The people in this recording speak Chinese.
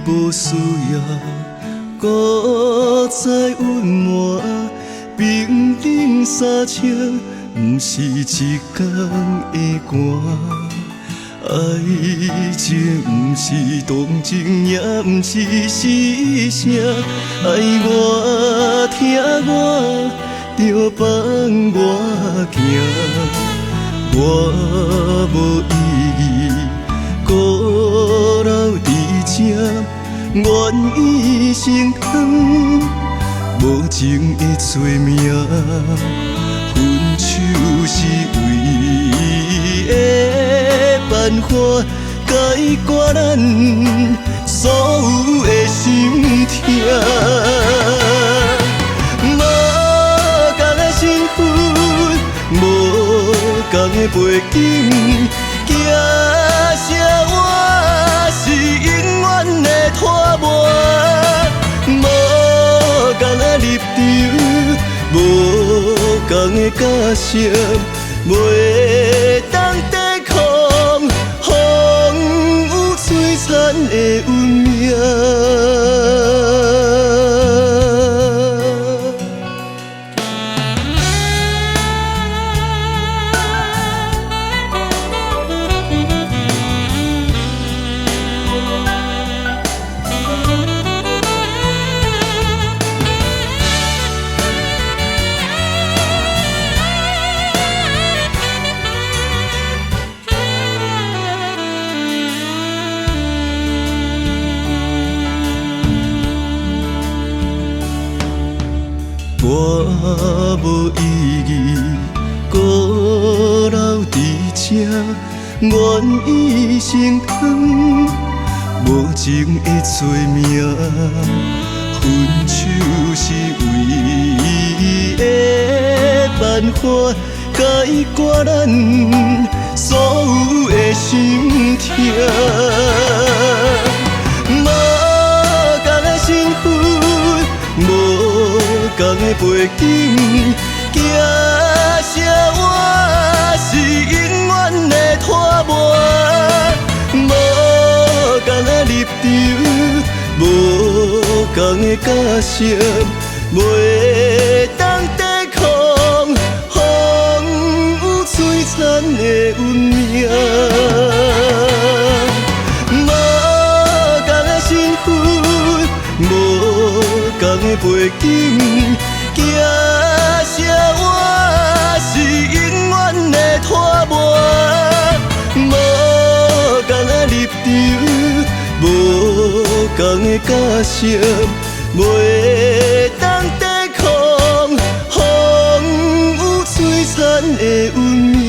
无需要搁再隐瞒，冰冷三尺，不是一天的寒。爱情不是动情，也不是死声。爱我听我，就放我行。我无意义，孤老伫这，愿意成汤，无情的罪名。分手是唯一的办法，解决咱所有的心痛。无同的身份，无同的背景，惊啥我是永远的拖磨。无同的立场，无同的假设，袂当抵抗风雨摧残的运命。我无意义，孤老伫这，愿意成汤，无情的罪名。分手是唯一的办法，解决咱所有的心痛。无同的身份，无同的背景，惊啥我是永远的拖磨。无同的立场，无同的假设，袂当抵抗风雨摧残的运命。无同的身份，无同的背景，惊啥我是永远的拖磨。无同的立场，无同的假设，袂当抵抗风雨摧残的运命。